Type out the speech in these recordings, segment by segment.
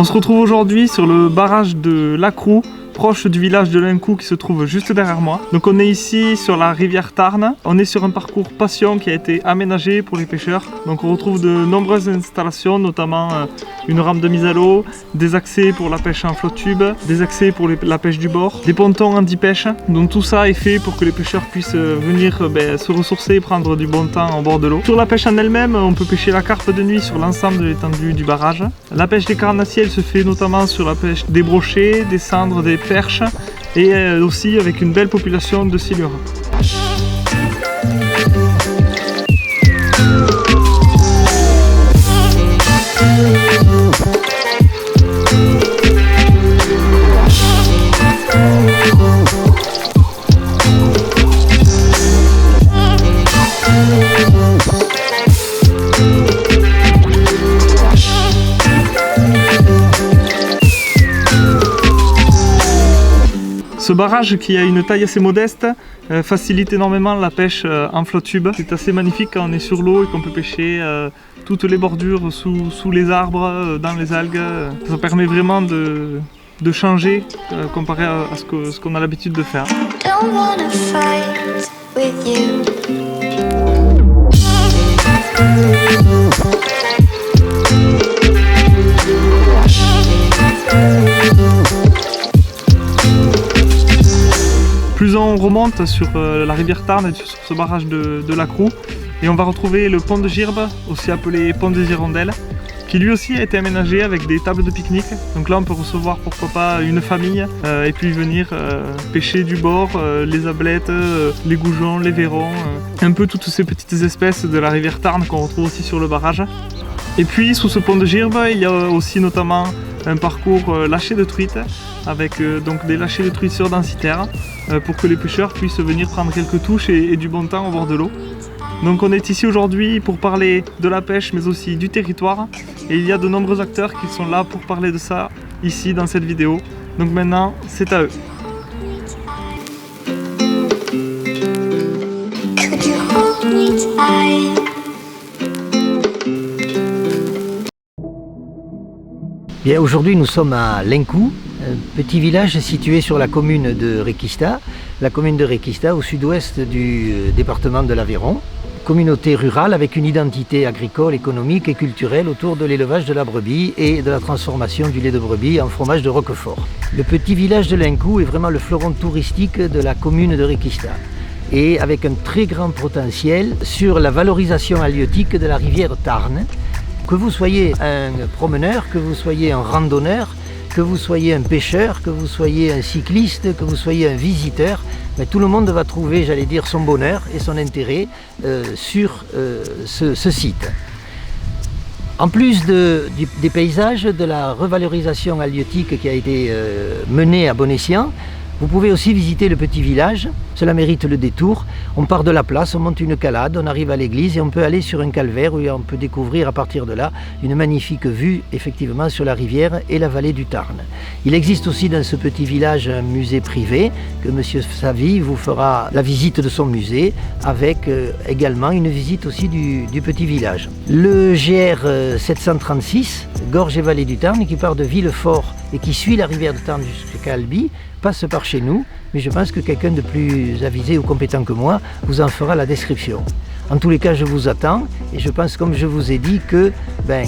On se retrouve aujourd'hui sur le barrage de Lacroux, proche du village de Lincou qui se trouve juste derrière moi. Donc on est ici sur la rivière Tarn. On est sur un parcours passion qui a été aménagé pour les pêcheurs. Donc on retrouve de nombreuses installations, notamment une rampe de mise à l'eau, des accès pour la pêche en flotte tube, des accès pour la pêche du bord, des pontons anti-pêche. Donc tout ça est fait pour que les pêcheurs puissent venir se ressourcer et prendre du bon temps en bord de l'eau. Sur la pêche en elle-même, on peut pêcher la carpe de nuit sur l'ensemble de l'étendue du barrage. La pêche des carnassiers se fait notamment sur la pêche des brochets, des cendres, des perches et aussi avec une belle population de silures. Ce barrage qui a une taille assez modeste facilite énormément la pêche en flotte tube. C'est assez magnifique quand on est sur l'eau et qu'on peut pêcher toutes les bordures sous les arbres, dans les algues. Ça permet vraiment de changer comparé à ce qu'on a l'habitude de faire. Plus on remonte sur la rivière Tarn et sur ce barrage de Lacroux, et on va retrouver le pont de Girbe, aussi appelé pont des Hirondelles, qui lui aussi a été aménagé avec des tables de pique-nique. Donc là on peut recevoir pourquoi pas une famille et puis venir pêcher du bord, les ablettes, les goujons, les vairons, un peu toutes ces petites espèces de la rivière Tarn qu'on retrouve aussi sur le barrage. Et puis sous ce pont de Girbe, il y a aussi notamment un parcours lâcher de truites avec donc des lâchers de truites surdensitaires pour que les pêcheurs puissent venir prendre quelques touches et du bon temps au bord de l'eau. Donc on est ici aujourd'hui pour parler de la pêche mais aussi du territoire, et il y a de nombreux acteurs qui sont là pour parler de ça ici dans cette vidéo. Donc maintenant c'est à eux. Bien, aujourd'hui nous sommes à Lincou, un petit village situé sur la commune de Réquista. La commune de Réquista au sud-ouest du département de l'Aveyron. Communauté rurale avec une identité agricole, économique et culturelle autour de l'élevage de la brebis et de la transformation du lait de brebis en fromage de Roquefort. Le petit village de Lincou est vraiment le fleuron touristique de la commune de Réquista, et avec un très grand potentiel sur la valorisation halieutique de la rivière Tarn. Que vous soyez un promeneur, que vous soyez un randonneur, que vous soyez un pêcheur, que vous soyez un cycliste, que vous soyez un visiteur, tout le monde va trouver, j'allais dire, son bonheur et son intérêt sur ce site. En plus des paysages, de la revalorisation halieutique qui a été menée à bon escient, vous pouvez aussi visiter le petit village, cela mérite le détour. On part de la place, on monte une calade, on arrive à l'église et on peut aller sur un calvaire où on peut découvrir à partir de là une magnifique vue effectivement sur la rivière et la vallée du Tarn. Il existe aussi dans ce petit village un musée privé que M. Savy vous fera la visite de son musée avec également une visite aussi du petit village. Le GR 736, Gorge et Vallée du Tarn, qui part de Villefort et qui suit la rivière du Tarn jusqu'à Albi, passe par chez nous, mais je pense que quelqu'un de plus avisé ou compétent que moi vous en fera la description. En tous les cas, je vous attends et je pense, comme je vous ai dit, que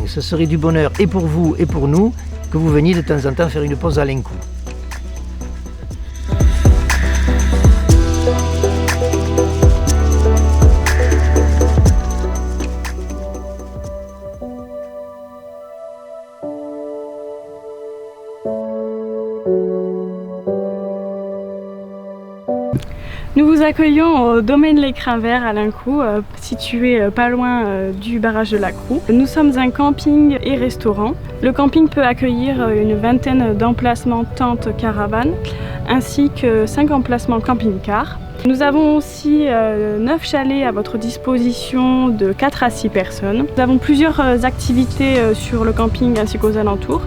ce serait du bonheur et pour vous et pour nous que vous veniez de temps en temps faire une pause à Lincou. Nous vous accueillons au domaine l'Écrin Vert à Lincou, situé pas loin du barrage de Lacroux. Nous sommes un camping et restaurant. Le camping peut accueillir une vingtaine d'emplacements tentes caravanes, ainsi que 5 emplacements camping-car. Nous avons aussi 9 chalets à votre disposition de 4 à 6 personnes. Nous avons plusieurs activités sur le camping ainsi qu'aux alentours,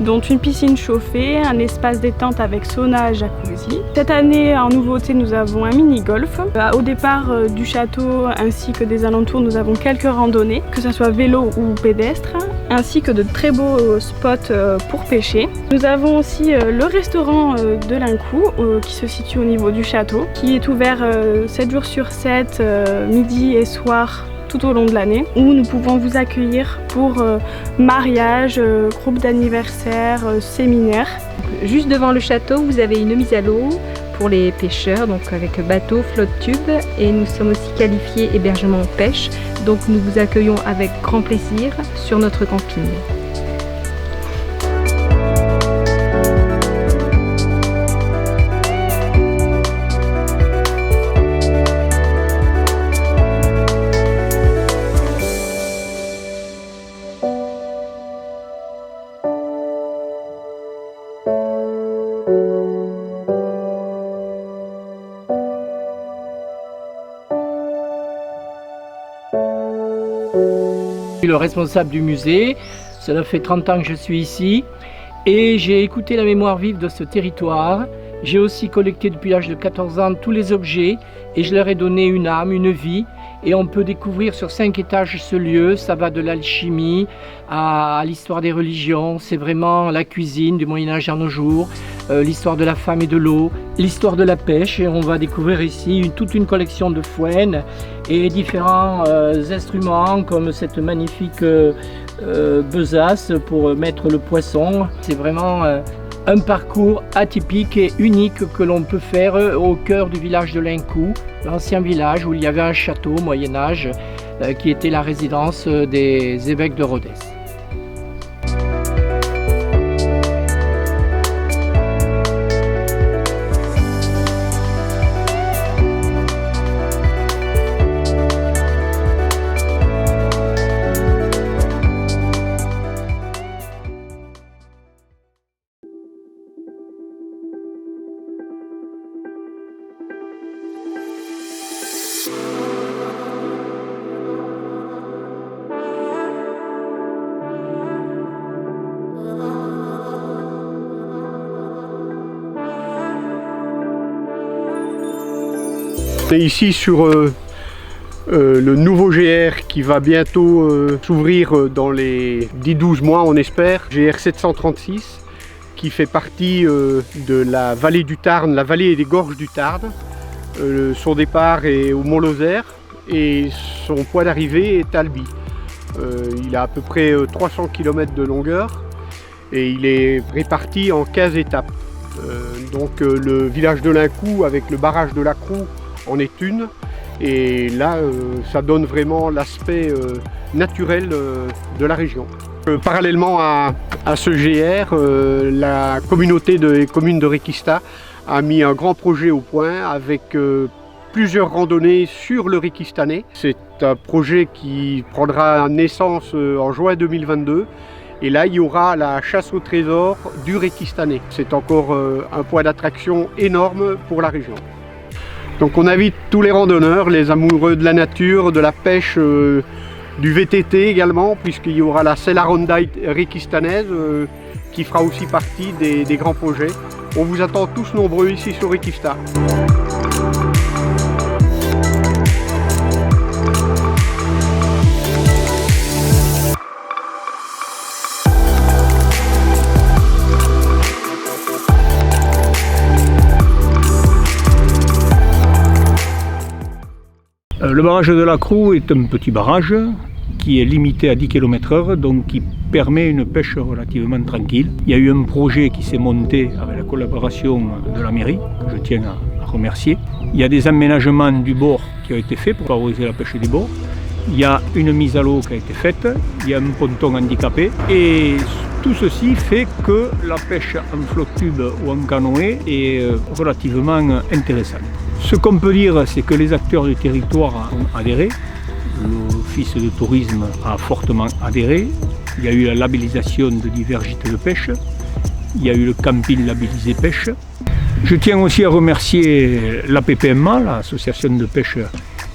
dont une piscine chauffée, un espace détente avec sauna et jacuzzi. Cette année, en nouveauté, nous avons un mini-golf. Au départ du château ainsi que des alentours, nous avons quelques randonnées, que ce soit vélo ou pédestre, ainsi que de très beaux spots pour pêcher. Nous avons aussi le restaurant de l'Incou qui se situe au niveau du château, qui est ouvert 7 jours sur 7, midi et soir, tout au long de l'année, où nous pouvons vous accueillir pour mariage, groupe d'anniversaire, séminaire. Juste devant le château, vous avez une mise à l'eau pour les pêcheurs, donc avec bateau, flotte tube, et nous sommes aussi qualifiés hébergement pêche, donc nous vous accueillons avec grand plaisir sur notre camping. Je suis le responsable du musée, cela fait 30 ans que je suis ici et j'ai écouté la mémoire vive de ce territoire. J'ai aussi collecté depuis l'âge de 14 ans tous les objets et je leur ai donné une âme, une vie, et on peut découvrir sur 5 étages ce lieu. Ça va de l'alchimie à l'histoire des religions, c'est vraiment la cuisine du Moyen-Âge à nos jours, l'histoire de la femme et de l'eau, l'histoire de la pêche, et on va découvrir ici toute une collection de fouennes et différents instruments comme cette magnifique besace pour mettre le poisson. C'est vraiment un parcours atypique et unique que l'on peut faire au cœur du village de l'Incou, l'ancien village où il y avait un château au Moyen-Âge qui était la résidence des évêques de Rodez. On est ici sur le nouveau GR qui va bientôt s'ouvrir dans les 10-12 mois, on espère. GR 736 qui fait partie de la vallée du Tarn, la vallée et des gorges du Tarn. Son départ est au Mont-Lozère et son point d'arrivée est à Albi. Il a à peu près 300 km de longueur et il est réparti en 15 étapes. Donc le village de l'Incou avec le barrage de la Croue en est une, et là ça donne vraiment l'aspect naturel de la région. Parallèlement à ce GR, la communauté des communes de Réquista a mis un grand projet au point avec plusieurs randonnées sur le Réquistanais. C'est un projet qui prendra naissance en juin 2022. Et là, il y aura la chasse au trésor du Réquistanais. C'est encore un point d'attraction énorme pour la région. Donc on invite tous les randonneurs, les amoureux de la nature, de la pêche, du VTT également, puisqu'il y aura la Sella Ronda réquistanaise qui fera aussi partie des grands projets. On vous attend tous nombreux ici sur Réquista. Le barrage de la Croue est un petit barrage qui est limité à 10 km/h, donc qui permet une pêche relativement tranquille. Il y a eu un projet qui s'est monté avec la collaboration de la mairie, que je tiens à remercier. Il y a des aménagements du bord qui ont été faits pour favoriser la pêche du bord. Il y a une mise à l'eau qui a été faite, il y a un ponton handicapé, et tout ceci fait que la pêche en flotte tube ou en canoë est relativement intéressante. Ce qu'on peut dire, c'est que les acteurs du territoire ont adhéré. L'Office de tourisme a fortement adhéré. Il y a eu la labellisation de divers gîtes de pêche. Il y a eu le camping labellisé pêche. Je tiens aussi à remercier l'APPMA, l'Association de pêche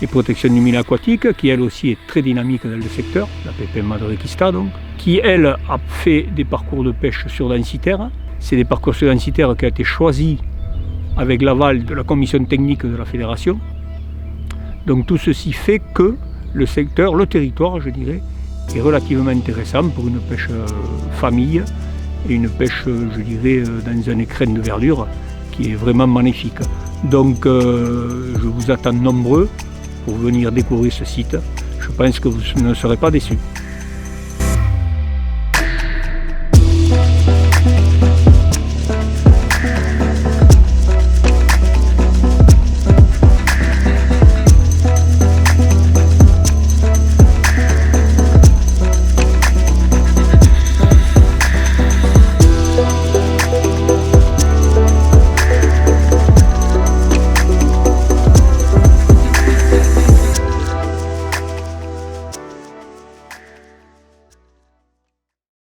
et protection du milieu aquatique, qui elle aussi est très dynamique dans le secteur, l'APPMA de Réquista donc, qui elle a fait des parcours de pêche sur densitaire. C'est des parcours sur densitaire qui ont été choisis avec l'aval de la commission technique de la fédération. Donc tout ceci fait que le secteur, le territoire je dirais, est relativement intéressant pour une pêche famille et une pêche, je dirais, dans un écrin de verdure qui est vraiment magnifique. Donc je vous attends nombreux pour venir découvrir ce site. Je pense que vous ne serez pas déçus.